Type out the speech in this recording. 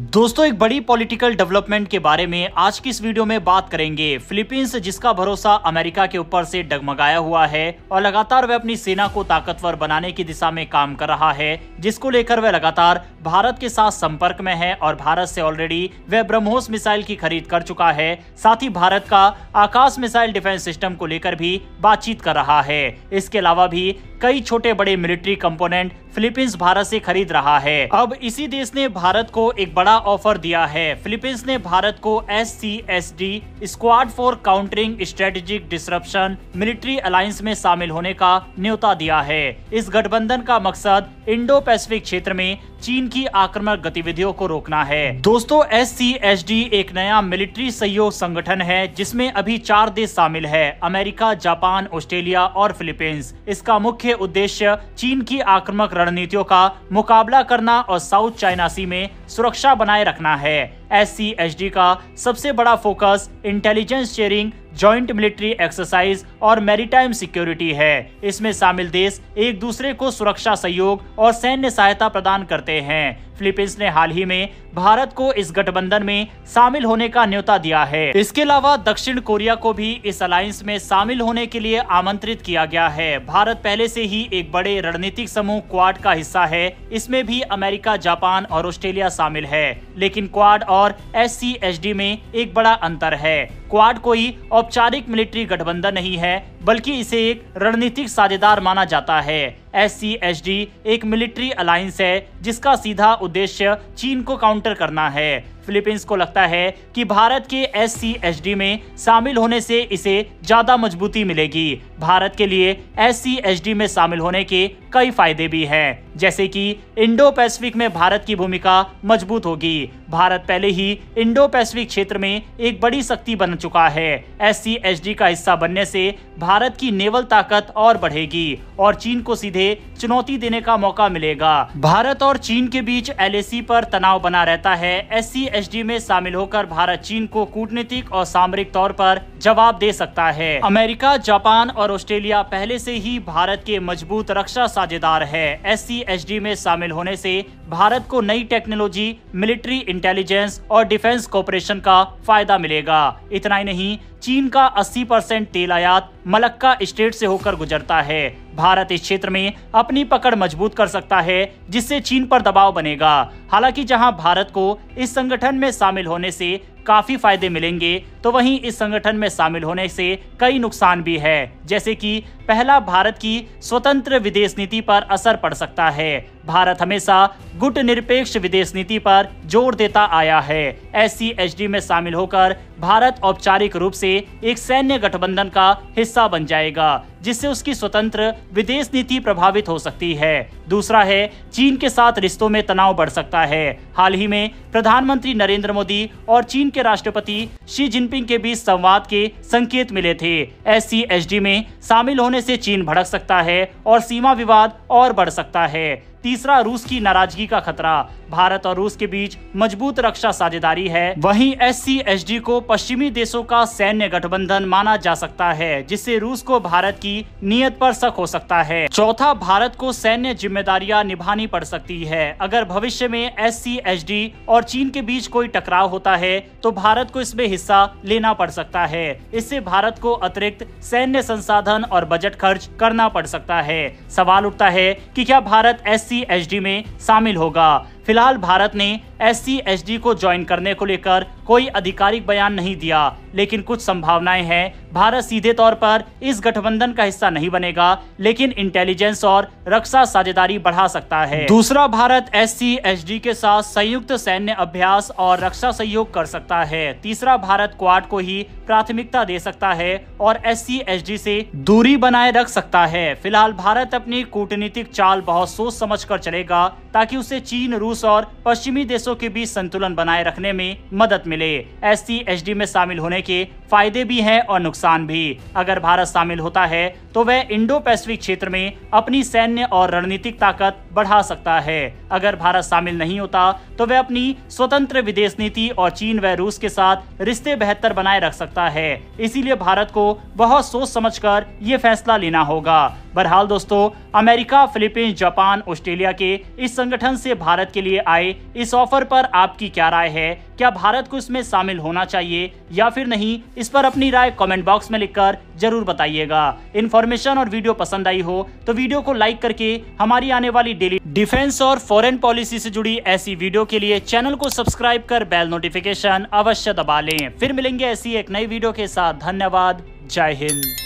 दोस्तों, एक बड़ी पॉलिटिकल डेवलपमेंट के बारे में आज की इस वीडियो में बात करेंगे। फिलीपींस, जिसका भरोसा अमेरिका के ऊपर से डगमगाया हुआ है और लगातार वह अपनी सेना को ताकतवर बनाने की दिशा में काम कर रहा है, जिसको लेकर वह लगातार भारत के साथ संपर्क में है और भारत से ऑलरेडी वह ब्रह्मोस मिसाइल की खरीद कर चुका है। साथ ही भारत का आकाश मिसाइल डिफेंस सिस्टम को लेकर भी बातचीत कर रहा है। इसके अलावा भी कई छोटे बड़े मिलिट्री कंपोनेंट फिलीपींस भारत से खरीद रहा है। अब इसी देश ने भारत को एक बड़ा ऑफर दिया है। फिलीपींस ने भारत को SCSD squad for countering strategic disruption military alliance में शामिल होने का न्योता दिया है। इस गठबंधन का मकसद इंडो पैसिफिक क्षेत्र में चीन की आक्रामक गतिविधियों को रोकना है। दोस्तों, SCSD एक नया मिलिट्री सहयोग संगठन है जिसमें अभी 4 देश शामिल है: अमेरिका, जापान, ऑस्ट्रेलिया और फिलीपींस। इसका मुख्य उद्देश्य चीन की आक्रामक रणनीतियों का मुकाबला करना और साउथ चाइना सी में सुरक्षा बनाए रखना है। SCSD का सबसे बड़ा focus intelligence sharing, joint military exercise और मैरीटाइम सिक्योरिटी है। इसमें शामिल देश एक दूसरे को सुरक्षा सहयोग और सैन्य सहायता प्रदान करते हैं। फिलीपींस ने हाल ही में भारत को इस गठबंधन में शामिल होने का न्योता दिया है। इसके अलावा दक्षिण कोरिया को भी इस अलायंस में शामिल होने के लिए आमंत्रित किया गया है। भारत पहले से ही एक बड़े रणनीतिक समूह क्वाड का हिस्सा है। इसमें भी अमेरिका, जापान और ऑस्ट्रेलिया शामिल है। लेकिन क्वाड और SCSD में एक बड़ा अंतर है। क्वाड कोई औपचारिक मिलिट्री गठबंधन नहीं है, बल्कि इसे एक रणनीतिक साझेदार माना जाता है। SCSD एक मिलिट्री अलायंस है जिसका सीधा उद्देश्य चीन को काउंटर करना है। फिलीपींस को लगता है कि भारत के SCSD में शामिल होने से इसे ज्यादा मजबूती मिलेगी। भारत के लिए SCSD में शामिल होने के कई फायदे भी हैं, जैसे कि इंडो पैसिफिक में भारत की भूमिका मजबूत होगी। भारत पहले ही इंडो पैसिफिक क्षेत्र में एक बड़ी शक्ति बन चुका है। SCSD का हिस्सा बनने से भारत की नेवल ताकत और बढ़ेगी और चीन को सीधे चुनौती देने का मौका मिलेगा। भारत और चीन के बीच LAC पर तनाव बना रहता है। SCSD में शामिल होकर भारत चीन को कूटनीतिक और सामरिक तौर पर जवाब दे सकता है। अमेरिका, जापान और ऑस्ट्रेलिया पहले से ही भारत के मजबूत रक्षा साझेदार है। SCSD में शामिल होने से भारत को नई टेक्नोलॉजी, मिलिट्री इंटेलिजेंस और डिफेंस कोऑपरेशन का फायदा मिलेगा। इतना ही नहीं, चीन का 80% तेल आयात मलक्का स्टेट से होकर गुजरता है। भारत इस क्षेत्र में अपनी पकड़ मजबूत कर सकता है, जिससे चीन पर दबाव बनेगा। हालांकि जहां भारत को इस संगठन में शामिल होने से काफी फायदे मिलेंगे, तो वहीं इस संगठन में शामिल होने से कई नुकसान भी है, जैसे कि पहला, भारत की स्वतंत्र विदेश नीति पर असर पड़ सकता है। भारत हमेशा गुटनिरपेक्ष विदेश नीति पर जोर देता आया है। SCSD में शामिल होकर भारत औपचारिक रूप से एक सैन्य गठबंधन का हिस्सा बन जाएगा, जिससे उसकी स्वतंत्र विदेश नीति प्रभावित हो सकती है। दूसरा है, चीन के साथ रिश्तों में तनाव बढ़ सकता है। हाल ही में प्रधानमंत्री नरेंद्र मोदी और चीन के राष्ट्रपति शी जिनपिंग के बीच संवाद के संकेत मिले थे। SCSD में शामिल होने से चीन भड़क सकता है और सीमा विवाद और बढ़ सकता है। तीसरा, रूस की नाराजगी का खतरा। भारत और रूस के बीच मजबूत रक्षा साझेदारी है। वहीं SCSD को पश्चिमी देशों का सैन्य गठबंधन माना जा सकता है, जिससे रूस को भारत की नीयत पर शक हो सकता है। चौथा, भारत को सैन्य जिम्मेदारियां निभानी पड़ सकती है। अगर भविष्य में SCSD और चीन के बीच कोई टकराव होता है, तो भारत को इसमें हिस्सा लेना पड़ सकता है। इससे भारत को अतिरिक्त सैन्य संसाधन और बजट खर्च करना पड़ सकता है। सवाल उठता है कि क्या भारत SCSD में शामिल होगा। फिलहाल भारत ने SCSD को ज्वाइन करने को लेकर कोई आधिकारिक बयान नहीं दिया, लेकिन कुछ संभावनाएं हैं। भारत सीधे तौर पर इस गठबंधन का हिस्सा नहीं बनेगा, लेकिन इंटेलिजेंस और रक्षा साझेदारी बढ़ा सकता है। दूसरा, भारत SCSD के साथ संयुक्त सैन्य अभ्यास और रक्षा सहयोग कर सकता है। तीसरा, भारत क्वाड को ही प्राथमिकता दे सकता है और SCSD से दूरी बनाए रख सकता है। फिलहाल भारत अपनी कूटनीतिक चाल बहुत सोच समझ कर चलेगा, ताकि उसे चीन, रूस और पश्चिमी देशों के बीच संतुलन बनाए रखने में मदद मिले। SCSD में शामिल होने के फायदे भी हैं और नुकसान भी। अगर भारत शामिल होता है तो वह इंडो पैसिफिक क्षेत्र में अपनी सैन्य और रणनीतिक ताकत बढ़ा सकता है। अगर भारत शामिल नहीं होता तो वह अपनी स्वतंत्र विदेश नीति और चीन व रूस के साथ रिश्ते बेहतर बनाए रख सकता है। इसीलिए भारत को बहुत सोच समझकर ये फैसला लेना होगा। बहरहाल दोस्तों, अमेरिका, फिलीपींस, जापान, ऑस्ट्रेलिया के इस संगठन से भारत के लिए आए इस ऑफर पर आपकी क्या राय है? क्या भारत को इसमें शामिल होना चाहिए या फिर नहीं? इस पर अपनी राय कमेंट बॉक्स में लिखकर जरूर बताइएगा। इन्फॉर्मेशन और वीडियो पसंद आई हो तो वीडियो को लाइक करके हमारी आने वाली डेली डिफेंस और फॉरेन पॉलिसी से जुड़ी ऐसी वीडियो के लिए चैनल को सब्सक्राइब कर बेल नोटिफिकेशन अवश्य दबा लें। फिर मिलेंगे ऐसी एक नई वीडियो के साथ। धन्यवाद। जय हिंद।